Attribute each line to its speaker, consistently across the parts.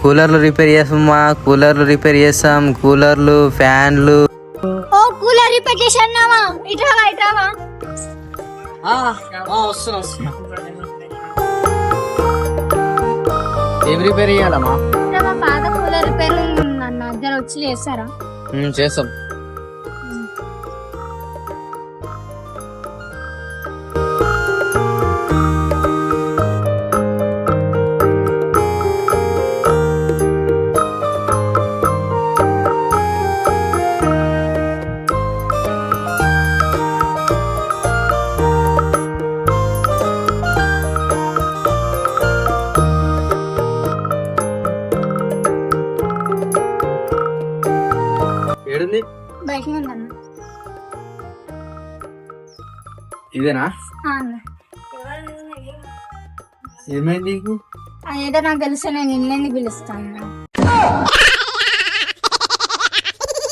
Speaker 1: కూలర్లు రిపేర్ చేస్తామా, కూలర్లు రిపేర్ చేస్తాం, కూలర్లు ఫ్యాన్లు.
Speaker 2: ఓ కూలర్ రిపేర్ చేసావా? ఇట్రావా ఇట్రావా.
Speaker 3: వస్తున్నా. ఏం రిపేర్ చేయాలమ్మా?
Speaker 2: పాత కూలర్ రిపేర్ నన్ను అద్దరు వచ్చి చేస్తారా?
Speaker 3: చేస్తాం. ఏడుంది?
Speaker 2: బయట ఉందన్న.
Speaker 3: ఇదేనా? ఏమైంది నీకు?
Speaker 2: అదేదో నాకు తెలుసు, నేను ఇల్లేంది పిలుస్తాను.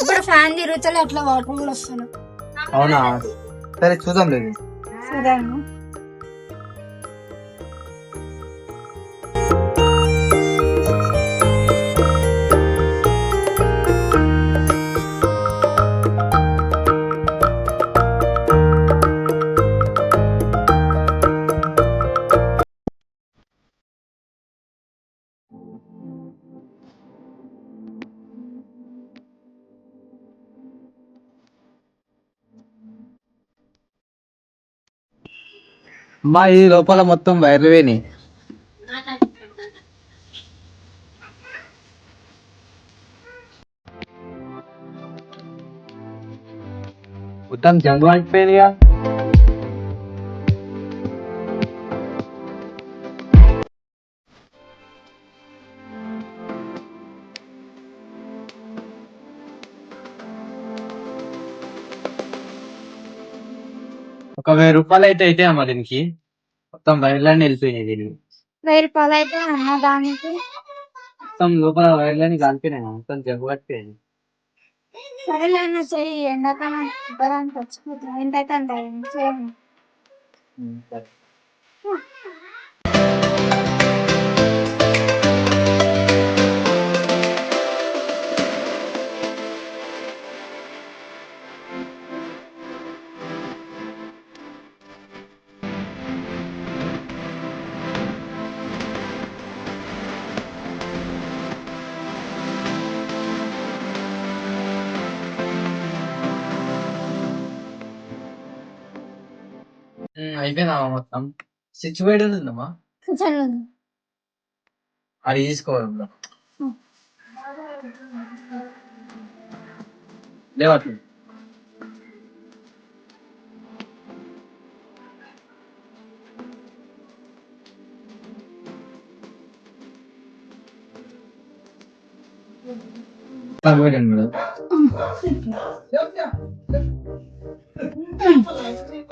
Speaker 2: ఇప్పుడు ఫ్యాన్ తిరుగుతలే, అట్లా వాటర్ కూడా వస్తాను.
Speaker 3: అవునా? సరే చూద్దాం లేదు.
Speaker 2: సరే అన్న.
Speaker 3: అమ్మా ఈ లోపల మొత్తం వైర్లువేని. మొత్తం జంగు అయిపోయినాయిగా. ఒక 1000 రూపాయలు అయితే అమ్మా దీనికి. మొత్తం వైర్లన్నీ వెళ్ళిపోయినాయి దీనికి.
Speaker 2: 1000 రూపాయలు అయితే అన్న దానికి.
Speaker 3: మొత్తం లోపల వైర్లన్నీ కాలిపోయినాయి, మొత్తం జగ్గు పట్టిపోయింది.
Speaker 2: సరేలే అన్న, చెయ్యి. ఎండాకాలం ఇవ్వడానికి వచ్చిపోతుంది. ఎంతైతే అంత చేయండి.
Speaker 3: సరే. అయిపోయిందమ్మా మొత్తం. స్విచ్ బోర్డ్ ఉందమ్మా,
Speaker 2: కిచెన్ లో ఉంది.
Speaker 3: అది తీసుకోవాలి. లేవట్లేదు.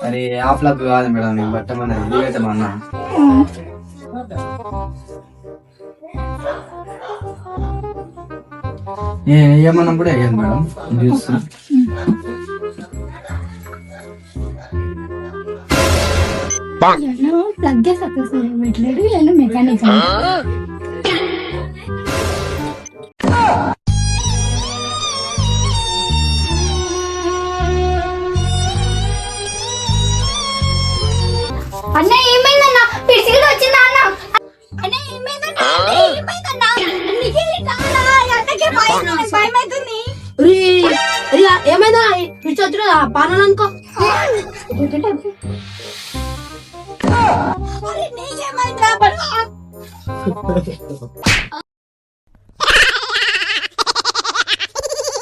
Speaker 3: అది ఆఫ్ లక్ కాదు మేడం, నేను బట్టమన్నది ఇది పెట్టమన్నా. ఏమన్నప్పుడు వేయదు మేడం, చూస్తున్నా.
Speaker 2: ప్లగ్ సక్సెస్ పెట్టలేడు, నేను మెకానిక్. అన్న ఏమైందన్నా? పిడిసిలు వచ్చిందా అన్న? అన్న ఏమైందన్నా? ఏమైందన్నా? భయమైతుంది.
Speaker 4: ఏమైందా? పిచ్చి వచ్చిన పాలన అనుకో.
Speaker 2: నీకేమైందా?